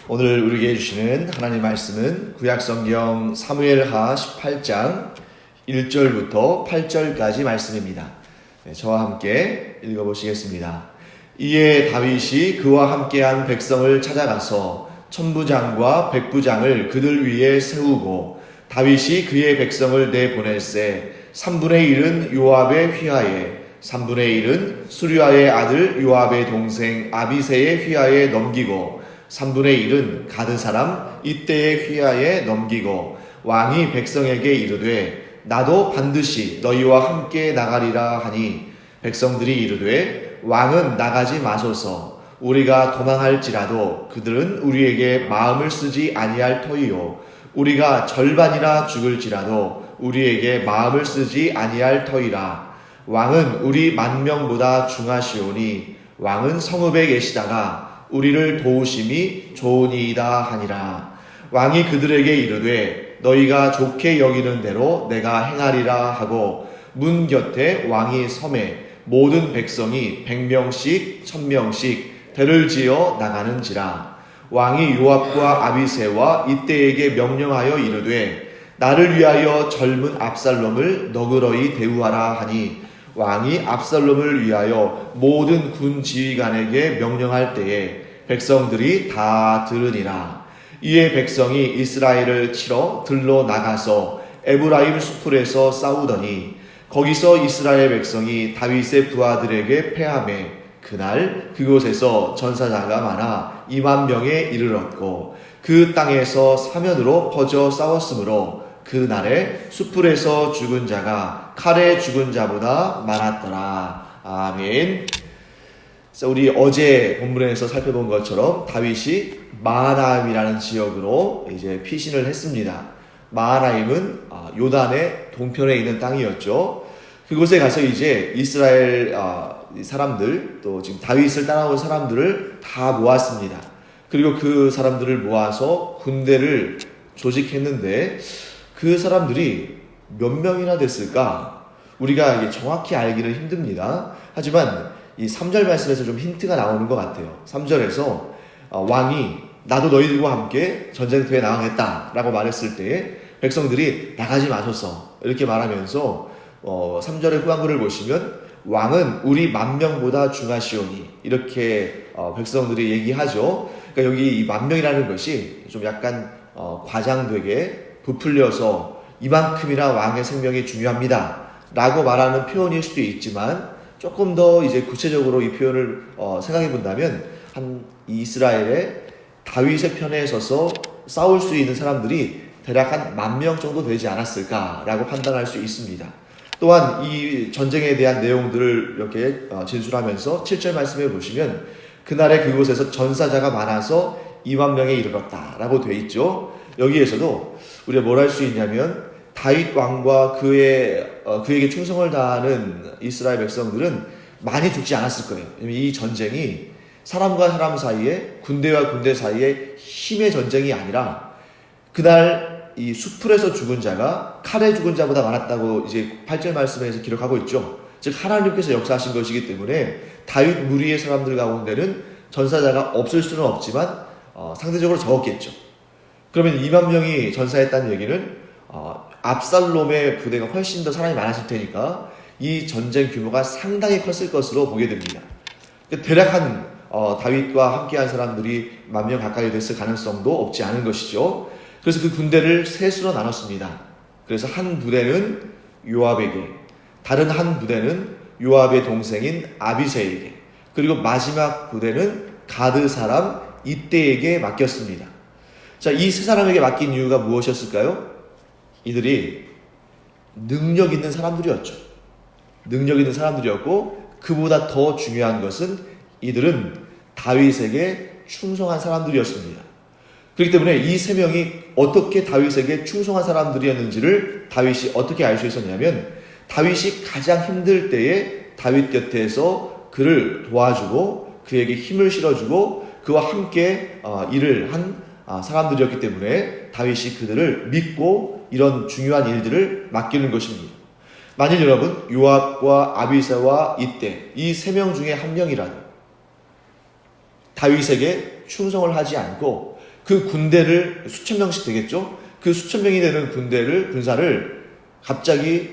오늘 우리에게 주시는 하나님 말씀은 구약성경 사무엘하 18장 1절부터 8절까지 말씀입니다. 저와 함께 읽어보시겠습니다. 이에 다윗이 그와 함께한 백성을 찾아가서 천부장과 백부장을 그들 위에 세우고 다윗이 그의 백성을 내보낼세 3분의 1은 요압의 휘하에 3분의 1은 수류아의 아들 요압의 동생 아비새의 휘하에 넘기고 3분의 1은 가드 사람 이때의 휘하에 넘기고 왕이 백성에게 이르되 나도 반드시 너희와 함께 나가리라 하니 백성들이 이르되 왕은 나가지 마소서 우리가 도망할지라도 그들은 우리에게 마음을 쓰지 아니할 터이요 우리가 절반이라 죽을지라도 우리에게 마음을 쓰지 아니할 터이라 왕은 우리 10,000명보다 중하시오니 왕은 성읍에 계시다가 우리를 도우심이 좋으니이다 하니라. 왕이 그들에게 이르되 너희가 좋게 여기는 대로 내가 행하리라 하고 문 곁에 왕이 섬에 모든 백성이 100명씩 1000명씩 대를 지어 나가는지라. 왕이 요압과 아비새와 이때에게 명령하여 이르되 나를 위하여 젊은 압살롬을 너그러이 대우하라 하니 왕이 압살롬을 위하여 모든 군 지휘관에게 명령할 때에 백성들이 다 들으니라. 이에 백성이 이스라엘을 치러 들러 나가서 에브라임 수풀에서 싸우더니 거기서 이스라엘 백성이 다윗의 부하들에게 패하매 그날 그곳에서 전사자가 많아 20,000명에 이르렀고 그 땅에서 사면으로 퍼져 싸웠으므로 그날에 수풀에서 죽은 자가 칼에 죽은 자보다 많았더라. 아멘. 우리 어제 본문에서 살펴본 것처럼 다윗이 마하나임이라는 지역으로 이제 피신을 했습니다. 마하나임은 요단의 동편에 있는 땅이었죠. 그곳에 가서 이제 이스라엘 사람들 또 지금 다윗을 따라온 사람들을 다 모았습니다. 그리고 그 사람들을 모아서 군대를 조직했는데 그 사람들이 몇 명이나 됐을까? 우리가 정확히 알기는 힘듭니다. 하지만 이 3절 말씀에서 좀 힌트가 나오는 것 같아요. 3절에서 왕이 나도 너희들과 함께 전쟁터에 나가겠다 라고 말했을 때 백성들이 나가지 마소서 이렇게 말하면서 3절의 후반부를 보시면 왕은 우리 10,000명보다 중하시오니 이렇게 백성들이 얘기하죠. 그러니까 여기 이 10,000명이라는 것이 좀 약간 과장되게 부풀려서 이만큼이나 왕의 생명이 중요합니다 라고 말하는 표현일 수도 있지만 조금 더 이제 구체적으로 이 표현을 생각해 본다면 한 이스라엘의 다윗의 편에 서서 싸울 수 있는 사람들이 대략 한 10,000명 정도 되지 않았을까라고 판단할 수 있습니다. 또한 이 전쟁에 대한 내용들을 이렇게 진술하면서 7절 말씀해 보시면 그날에 그곳에서 전사자가 많아서 20,000명에 이르렀다라고 되어 있죠. 여기에서도 우리가 뭘 할 수 있냐면 다윗 왕과 그에게 충성을 다하는 이스라엘 백성들은 많이 죽지 않았을 거예요. 이 전쟁이 사람과 사람 사이에 군대와 군대 사이에 힘의 전쟁이 아니라 그날 이 수풀에서 죽은 자가 칼에 죽은 자보다 많았다고 이제 8절 말씀에서 기록하고 있죠. 즉 하나님께서 역사하신 것이기 때문에 다윗 무리의 사람들 가운데는 전사자가 없을 수는 없지만 상대적으로 적었겠죠. 그러면 20,000명이 전사했다는 얘기는 압살롬의 부대가 훨씬 더 사람이 많았을 테니까 이 전쟁 규모가 상당히 컸을 것으로 보게 됩니다. 대략 한 다윗과 함께한 사람들이 10,000명 가까이 됐을 가능성도 없지 않은 것이죠. 그래서 그 군대를 셋으로 나눴습니다. 그래서 한 부대는 요압에게, 다른 한 부대는 요압의 동생인 아비새에게, 그리고 마지막 부대는 가드 사람 이때에게 맡겼습니다. 자, 이 세 사람에게 맡긴 이유가 무엇이었을까요? 이들이 능력 있는 사람들이었죠. 능력 있는 사람들이었고 그보다 더 중요한 것은 이들은 다윗에게 충성한 사람들이었습니다. 그렇기 때문에 이 세 명이 어떻게 다윗에게 충성한 사람들이었는지를 다윗이 어떻게 알 수 있었냐면 다윗이 가장 힘들 때에 다윗 곁에서 그를 도와주고 그에게 힘을 실어주고 그와 함께 일을 한 사람들이었기 때문에 다윗이 그들을 믿고 이런 중요한 일들을 맡기는 것입니다. 만일 여러분 요압과 아비새와 이때 이 세 명 중에 한 명이라도 다윗에게 충성을 하지 않고 그 군대를 수천 명씩 되겠죠? 그 수천 명이 되는 군사를 갑자기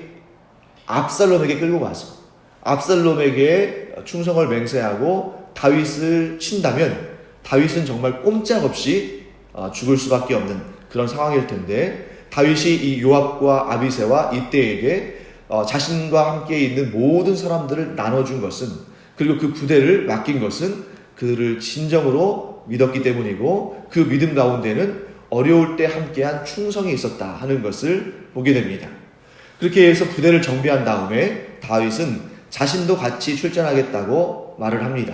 압살롬에게 끌고 가서 압살롬에게 충성을 맹세하고 다윗을 친다면 다윗은 정말 꼼짝없이 죽을 수밖에 없는 그런 상황일 텐데, 다윗이 이 요압과 아비새와 이때에게 자신과 함께 있는 모든 사람들을 나눠준 것은, 그리고 그 부대를 맡긴 것은 그들을 진정으로 믿었기 때문이고, 그 믿음 가운데는 어려울 때 함께한 충성이 있었다 하는 것을 보게 됩니다. 그렇게 해서 부대를 정비한 다음에 다윗은 자신도 같이 출전하겠다고 말을 합니다.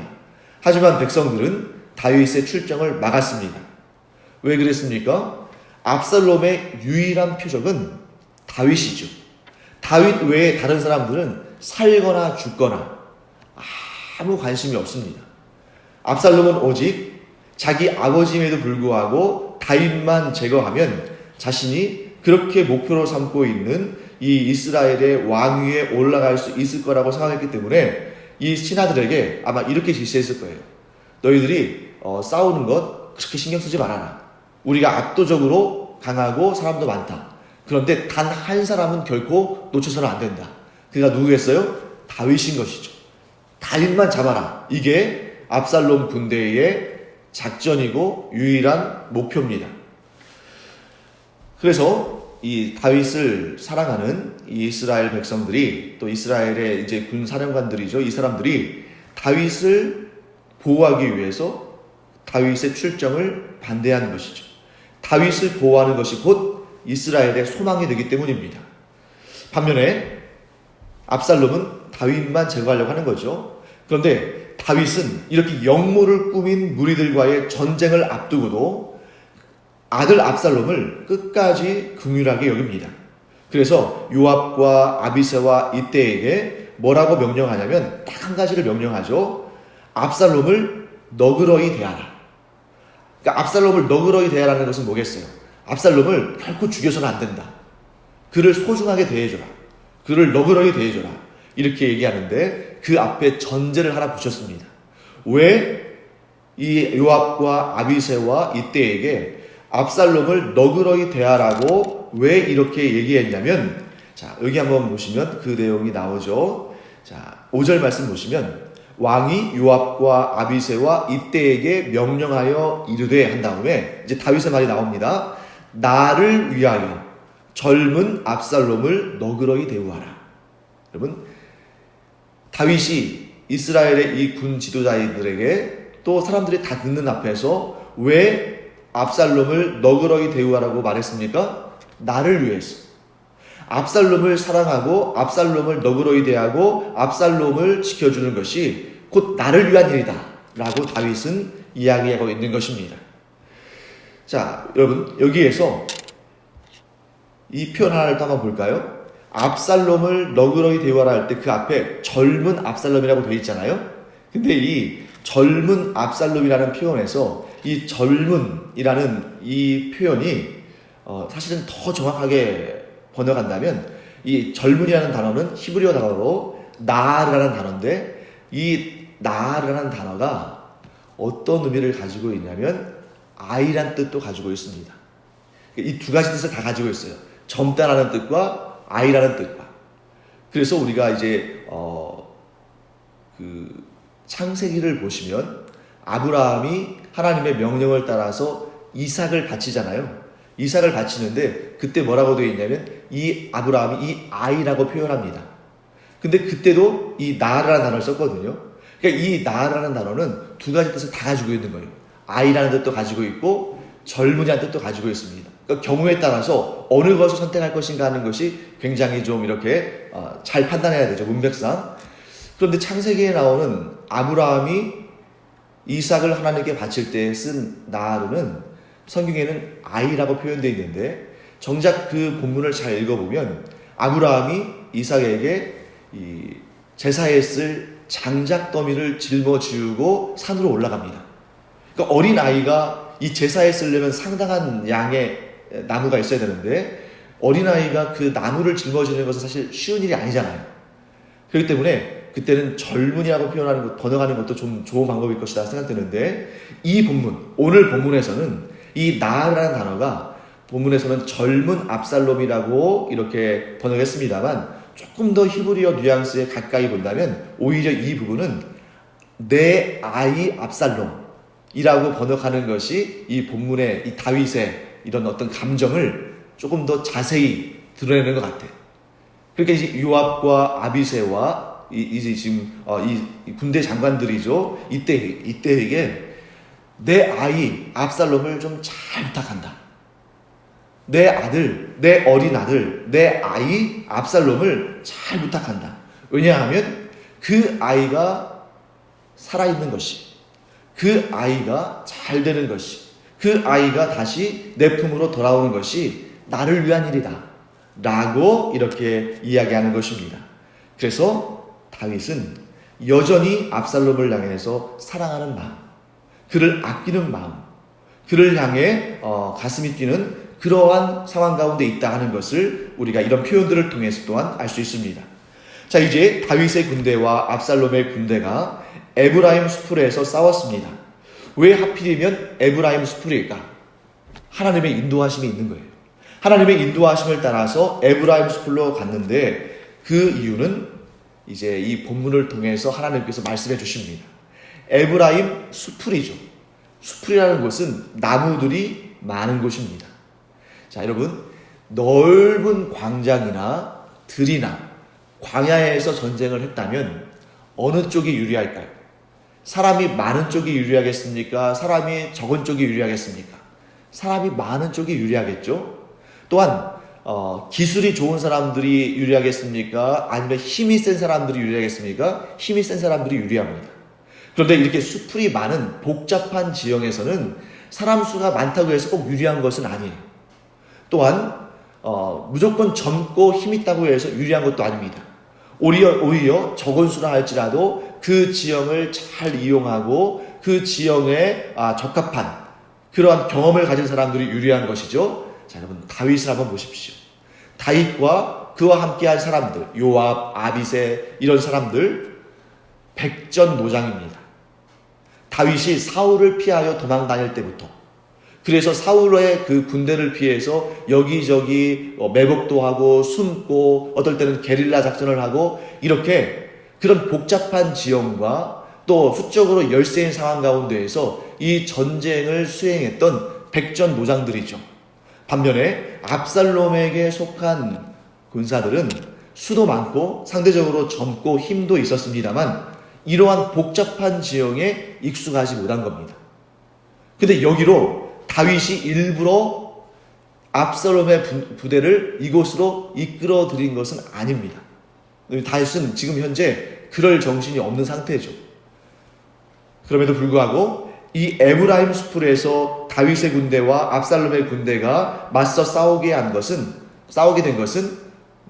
하지만 백성들은 다윗의 출정을 막았습니다. 왜 그랬습니까? 압살롬의 유일한 표적은 다윗이죠. 다윗 외에 다른 사람들은 살거나 죽거나 아무 관심이 없습니다. 압살롬은 오직 자기 아버지임에도 불구하고 다윗만 제거하면 자신이 그렇게 목표로 삼고 있는 이 이스라엘의 왕위에 올라갈 수 있을 거라고 생각했기 때문에 이 신하들에게 아마 이렇게 지시했을 거예요. 너희들이 싸우는 것 그렇게 신경 쓰지 말아라. 우리가 압도적으로 강하고 사람도 많다. 그런데 단 한 사람은 결코 놓쳐서는 안 된다. 그가 누구겠어요? 다윗인 것이죠. 다윗만 잡아라. 이게 압살롬 군대의 작전이고 유일한 목표입니다. 그래서 이 다윗을 사랑하는 이 이스라엘 백성들이, 또 이스라엘의 이제 군 사령관들이죠. 이 사람들이 다윗을 보호하기 위해서 다윗의 출정을 반대하는 것이죠. 다윗을 보호하는 것이 곧 이스라엘의 소망이 되기 때문입니다. 반면에 압살롬은 다윗만 제거하려고 하는 거죠. 그런데 다윗은 이렇게 역모를 꾸민 무리들과의 전쟁을 앞두고도 아들 압살롬을 끝까지 긍휼하게 여깁니다. 그래서 요압과 아비새와 이때에게 뭐라고 명령하냐면 딱 한 가지를 명령하죠. 압살롬을 너그러이 대하라. 그러니까 압살롬을 너그러이 대하라는 것은 뭐겠어요? 압살롬을 결코 죽여서는 안 된다. 그를 소중하게 대해줘라. 그를 너그러이 대해줘라. 이렇게 얘기하는데 그 앞에 전제를 하나 붙였습니다. 왜 이 요압과 아비새와 이때에게 압살롬을 너그러이 대하라고 왜 이렇게 얘기했냐면, 자, 여기 한번 보시면 그 내용이 나오죠. 자, 5절 말씀 보시면 왕이 요압과 아비새와 이때에게 명령하여 이르되 한 다음에 이제 다윗의 말이 나옵니다. 나를 위하여 젊은 압살롬을 너그러이 대우하라. 여러분, 다윗이 이스라엘의 이 군 지도자들에게 또 사람들이 다 듣는 앞에서 왜 압살롬을 너그러이 대우하라고 말했습니까? 나를 위해서. 압살롬을 사랑하고 압살롬을 너그러이 대하고 압살롬을 지켜주는 것이 곧 나를 위한 일이다 라고 다윗은 이야기하고 있는 것입니다. 자, 여러분, 여기에서 이 표현 하나를 또 한번 볼까요? 압살롬을 너그러이 대우하라 할 때 그 앞에 젊은 압살롬이라고 되어 있잖아요. 근데 이 젊은 압살롬이라는 표현에서 이 젊은이라는 이 표현이 사실은 더 정확하게 번역한다면 이 젊은이라는 단어는 히브리어 단어로 나르라는 단어인데, 이 나르라는 단어가 어떤 의미를 가지고 있냐면 아이란 뜻도 가지고 있습니다. 이 두 가지 뜻을 다 가지고 있어요. 젊다라는 뜻과 아이라는 뜻과. 그래서 우리가 이제 그 창세기를 보시면 아브라함이 하나님의 명령을 따라서 이삭을 바치잖아요. 이삭을 바치는데 그때 뭐라고 되어 있냐면 이 아브라함이 이 아이라고 표현합니다. 근데 그때도 이 나라는 단어를 썼거든요. 그러니까 이 나라는 단어는 두 가지 뜻을 다 가지고 있는 거예요. 아이라는 뜻도 가지고 있고 젊은이라는 뜻도 가지고 있습니다. 그러니까 경우에 따라서 어느 것을 선택할 것인가 하는 것이 굉장히 좀 이렇게 잘 판단해야 되죠. 문맥상. 그런데 창세기에 나오는 아브라함이 이삭을 하나님께 바칠 때 쓴 나르는 성경에는 아이라고 표현되어 있는데, 정작 그 본문을 잘 읽어보면 아브라함이 이삭에게 이 제사에 쓸 장작 더미를 짊어지우고 산으로 올라갑니다. 그러니까 어린 아이가 이 제사에 쓰려면 상당한 양의 나무가 있어야 되는데 어린아이가 그 나무를 짊어지는 것은 사실 쉬운 일이 아니잖아요. 그렇기 때문에 그때는 젊은이라고 번역하는 것도 좀 좋은 방법일 것이다 생각되는데, 이 본문, 오늘 본문에서는 이 나라는 단어가 본문에서는 젊은 압살롬이라고 이렇게 번역했습니다만 조금 더 히브리어 뉘앙스에 가까이 본다면 오히려 이 부분은 내 아이 압살롬이라고 번역하는 것이 이 본문의 이 다윗의 이런 어떤 감정을 조금 더 자세히 드러내는 것 같아요. 그러니까 이제 요압과 아비새와 이제 지금 이 군대 장관들이죠. 이때에게 내 아이 압살롬을 좀 잘 부탁한다. 내 아들, 내 어린 아들, 내 아이 압살롬을 잘 부탁한다. 왜냐하면 그 아이가 살아있는 것이, 그 아이가 잘 되는 것이, 그 아이가 다시 내 품으로 돌아오는 것이 나를 위한 일이다 라고 이렇게 이야기하는 것입니다. 그래서 다윗은 여전히 압살롬을 향해서 사랑하는 마음, 그를 아끼는 마음, 그를 향해 가슴이 뛰는 그러한 상황 가운데 있다 하는 것을 우리가 이런 표현들을 통해서 또한 알 수 있습니다. 자, 이제 다윗의 군대와 압살롬의 군대가 에브라임 수풀에서 싸웠습니다. 왜 하필이면 에브라임 수풀일까? 하나님의 인도하심이 있는 거예요. 하나님의 인도하심을 따라서 에브라임 수풀로 갔는데 그 이유는 이제 이 본문을 통해서 하나님께서 말씀해 주십니다. 에브라임 수풀이죠. 수풀이라는 곳은 나무들이 많은 곳입니다. 자, 여러분, 넓은 광장이나 들이나 광야에서 전쟁을 했다면 어느 쪽이 유리할까요? 사람이 많은 쪽이 유리하겠습니까? 사람이 적은 쪽이 유리하겠습니까? 사람이 많은 쪽이 유리하겠죠? 또한 기술이 좋은 사람들이 유리하겠습니까? 아니면 힘이 센 사람들이 유리하겠습니까? 힘이 센 사람들이 유리합니다. 그런데 이렇게 수풀이 많은 복잡한 지형에서는 사람 수가 많다고 해서 꼭 유리한 것은 아니에요. 또한 무조건 젊고 힘있다고 해서 유리한 것도 아닙니다. 오히려 적은 수라 할지라도 그 지형을 잘 이용하고 그 지형에 적합한 그러한 경험을 가진 사람들이 유리한 것이죠. 자, 여러분, 다윗을 한번 보십시오. 다윗과 그와 함께한 사람들, 요압, 아비새 이런 사람들 백전노장입니다. 다윗이 사울을 피하여 도망 다닐 때부터, 그래서 사울의 그 군대를 피해서 여기저기 매복도 하고 숨고 어떨 때는 게릴라 작전을 하고 이렇게 그런 복잡한 지형과 또 수적으로 열세인 상황 가운데에서 이 전쟁을 수행했던 백전노장들이죠. 반면에 압살롬에게 속한 군사들은 수도 많고 상대적으로 젊고 힘도 있었습니다만 이러한 복잡한 지형에 익숙하지 못한 겁니다. 근데 여기로 다윗이 일부러 압살롬의 부대를 이곳으로 이끌어 들인 것은 아닙니다. 다윗은 지금 현재 그럴 정신이 없는 상태죠. 그럼에도 불구하고 이 에브라임 수풀에서 다윗의 군대와 압살롬의 군대가 맞서 싸우게 된 것은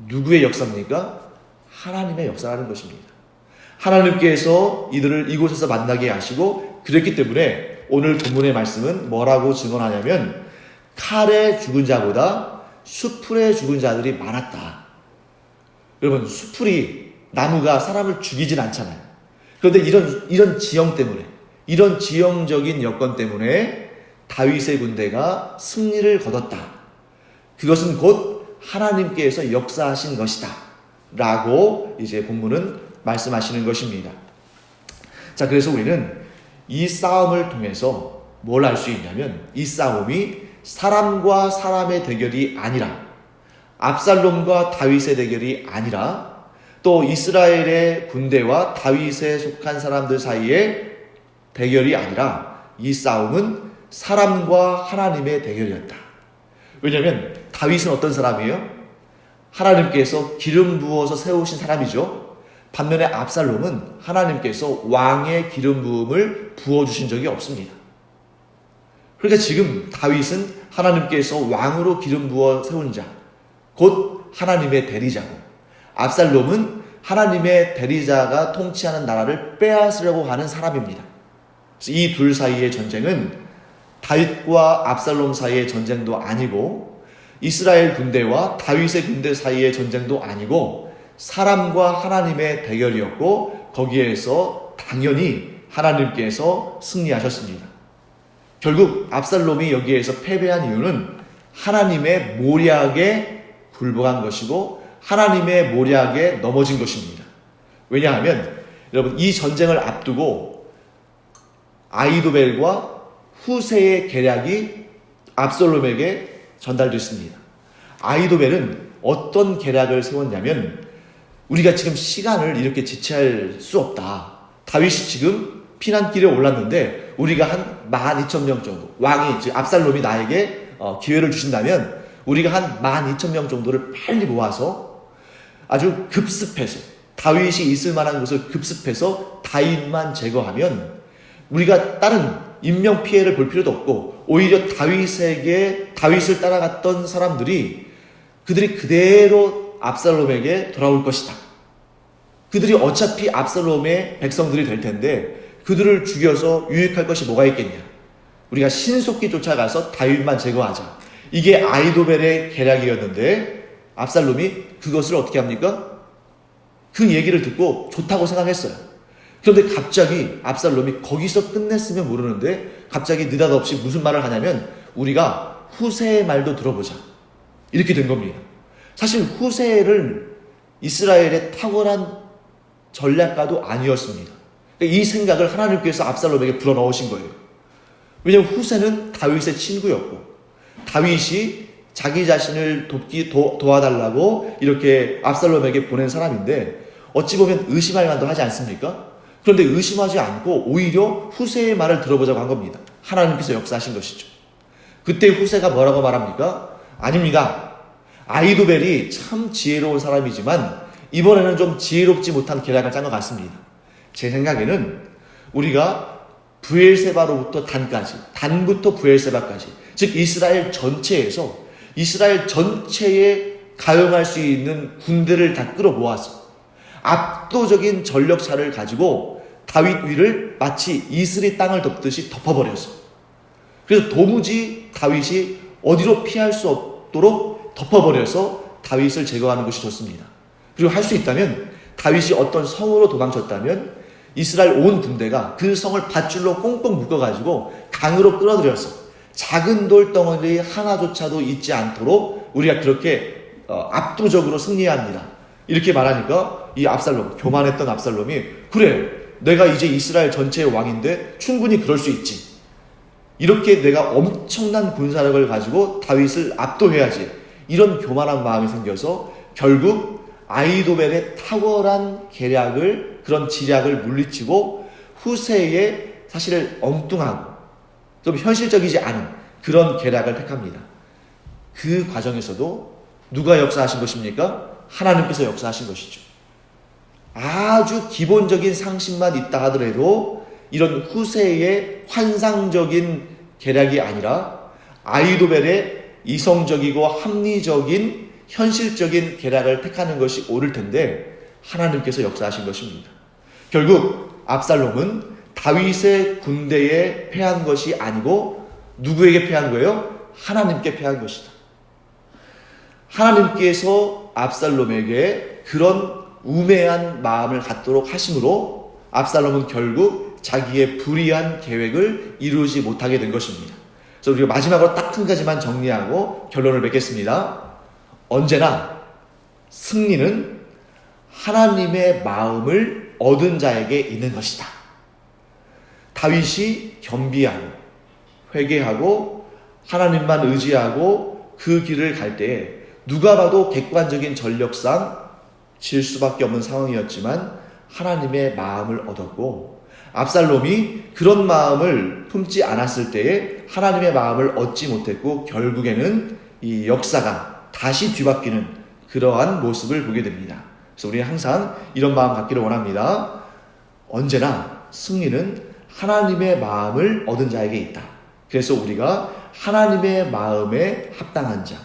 누구의 역사입니까? 하나님의 역사라는 것입니다. 하나님께서 이들을 이곳에서 만나게 하시고 그랬기 때문에 오늘 본문의 말씀은 뭐라고 증언하냐면 칼에 죽은 자보다 수풀에 죽은 자들이 많았다. 여러분, 수풀이 나무가 사람을 죽이진 않잖아요. 그런데 이런 지형 때문에, 이런 지형적인 여건 때문에 다윗의 군대가 승리를 거뒀다. 그것은 곧 하나님께서 역사하신 것이다 라고 이제 본문은 말씀하시는 것입니다. 자, 그래서 우리는 이 싸움을 통해서 뭘 알 수 있냐면 이 싸움이 사람과 사람의 대결이 아니라 압살롬과 다윗의 대결이 아니라 또 이스라엘의 군대와 다윗에 속한 사람들 사이의 대결이 아니라 이 싸움은 사람과 하나님의 대결이었다. 왜냐하면 다윗은 어떤 사람이에요? 하나님께서 기름 부어서 세우신 사람이죠. 반면에 압살롬은 하나님께서 왕의 기름 부음을 부어주신 적이 없습니다. 그러니까 지금 다윗은 하나님께서 왕으로 기름 부어 세운 자, 곧 하나님의 대리자고, 압살롬은 하나님의 대리자가 통치하는 나라를 빼앗으려고 하는 사람입니다. 이 둘 사이의 전쟁은 다윗과 압살롬 사이의 전쟁도 아니고 이스라엘 군대와 다윗의 군대 사이의 전쟁도 아니고 사람과 하나님의 대결이었고 거기에서 당연히 하나님께서 승리하셨습니다. 결국 압살롬이 여기에서 패배한 이유는 하나님의 모략에 굴복한 것이고 하나님의 모략에 넘어진 것입니다. 왜냐하면 여러분, 이 전쟁을 앞두고 아히도벨과 후세의 계략이 압살롬에게 전달됐습니다. 아히도벨은 어떤 계략을 세웠냐면, 우리가 지금 시간을 이렇게 지체할 수 없다. 다윗이 지금 피난길에 올랐는데 우리가 한 12,000명 정도, 왕이 즉 압살롬이 나에게 기회를 주신다면 우리가 한 12,000명 정도를 빨리 모아서 아주 급습해서, 다윗이 있을 만한 곳을 급습해서 다윗만 제거하면 우리가 다른 인명 피해를 볼 필요도 없고, 오히려 다윗을 따라갔던 사람들이 그들이 그대로 압살롬에게 돌아올 것이다. 그들이 어차피 압살롬의 백성들이 될 텐데 그들을 죽여서 유익할 것이 뭐가 있겠냐. 우리가 신속히 쫓아가서 다윗만 제거하자. 이게 아히도벨의 계략이었는데 압살롬이 그것을 어떻게 합니까? 그 얘기를 듣고 좋다고 생각했어요. 그런데 갑자기 압살롬이 거기서 끝냈으면 모르는데 갑자기 느닷없이 무슨 말을 하냐면, 우리가 후세의 말도 들어보자. 이렇게 된 겁니다. 사실 후세를 이스라엘의 탁월한 전략가도 아니었습니다. 이 생각을 하나님께서 압살롬에게 불어넣으신 거예요. 왜냐하면 후세는 다윗의 친구였고, 다윗이 자기 자신을 도와달라고 이렇게 압살롬에게 보낸 사람인데 어찌 보면 의심할 만도 하지 않습니까? 그런데 의심하지 않고 오히려 후세의 말을 들어보자고 한 겁니다. 하나님께서 역사하신 것이죠. 그때 후세가 뭐라고 말합니까? 아닙니다. 아히도벨이 참 지혜로운 사람이지만 이번에는 좀 지혜롭지 못한 계략을 짠 것 같습니다. 제 생각에는 우리가 브엘세바로부터 단부터 브엘세바까지, 즉 이스라엘 전체에서 이스라엘 전체에 가용할 수 있는 군대를 다 끌어모아서 압도적인 전력차를 가지고 다윗 위를 마치 이슬이 땅을 덮듯이 덮어버려서, 그래서 도무지 다윗이 어디로 피할 수 없도록 덮어버려서 다윗을 제거하는 것이 좋습니다. 그리고 할 수 있다면 다윗이 어떤 성으로 도망쳤다면 이스라엘 온 군대가 그 성을 밧줄로 꽁꽁 묶어가지고 강으로 끌어들여서 작은 돌덩어리 하나조차도 잊지 않도록 우리가 그렇게 압도적으로 승리해야 합니다. 이렇게 말하니까 이 압살롬, 교만했던 압살롬이, 그래, 내가 이제 이스라엘 전체의 왕인데 충분히 그럴 수 있지. 이렇게 내가 엄청난 군사력을 가지고 다윗을 압도해야지. 이런 교만한 마음이 생겨서 결국 아히도벨의 탁월한 계략을, 그런 지략을 물리치고 후세의 사실 엉뚱하고 좀 현실적이지 않은 그런 계략을 택합니다. 그 과정에서도 누가 역사하신 것입니까? 하나님께서 역사하신 것이죠. 아주 기본적인 상식만 있다 하더라도 이런 후세의 환상적인 계략이 아니라 아히도벨의 이성적이고 합리적인 현실적인 계략을 택하는 것이 옳을 텐데 하나님께서 역사하신 것입니다. 결국 압살롬은 다윗의 군대에 패한 것이 아니고 누구에게 패한 거예요? 하나님께 패한 것이다. 하나님께서 압살롬에게 그런 우매한 마음을 갖도록 하심으로 압살롬은 결국 자기의 불의한 계획을 이루지 못하게 된 것입니다. 그래서 우리가 마지막으로 딱 한 가지만 정리하고 결론을 맺겠습니다. 언제나 승리는 하나님의 마음을 얻은 자에게 있는 것이다. 다윗이 겸비하고 회개하고 하나님만 의지하고 그 길을 갈 때에 누가 봐도 객관적인 전력상 질 수밖에 없는 상황이었지만 하나님의 마음을 얻었고, 압살롬이 그런 마음을 품지 않았을 때에 하나님의 마음을 얻지 못했고 결국에는 이 역사가 다시 뒤바뀌는 그러한 모습을 보게 됩니다. 그래서 우리 항상 이런 마음 갖기를 원합니다. 언제나 승리는 하나님의 마음을 얻은 자에게 있다. 그래서 우리가 하나님의 마음에 합당한 자,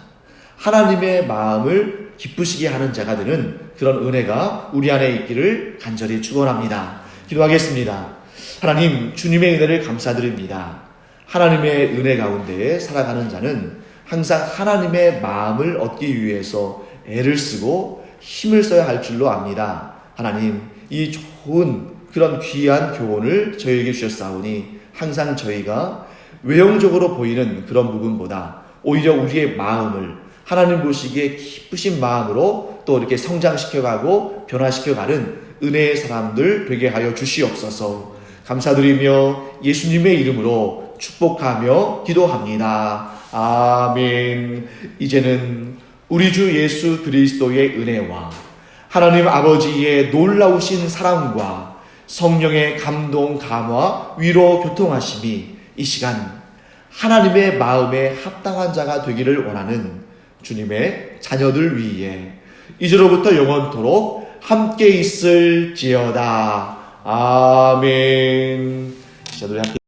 하나님의 마음을 기쁘시게 하는 자가 되는 그런 은혜가 우리 안에 있기를 간절히 축원합니다. 기도하겠습니다. 하나님, 주님의 은혜를 감사드립니다. 하나님의 은혜 가운데 살아가는 자는 항상 하나님의 마음을 얻기 위해서 애를 쓰고 힘을 써야 할 줄로 압니다. 하나님, 이 좋은 그런 귀한 교훈을 저희에게 주셨사오니 항상 저희가 외형적으로 보이는 그런 부분보다 오히려 우리의 마음을 하나님 보시기에 기쁘신 마음으로 또 이렇게 성장시켜가고 변화시켜가는 은혜의 사람들 되게 하여 주시옵소서. 감사드리며 예수님의 이름으로 축복하며 기도합니다. 아멘. 이제는 우리 주 예수 그리스도의 은혜와 하나님 아버지의 놀라우신 사랑과 성령의 감동, 감화, 위로, 교통하심이 이 시간 하나님의 마음에 합당한 자가 되기를 원하는 주님의 자녀들 위에 이제로부터 영원토록 함께 있을지어다. 아멘. 자들이 함께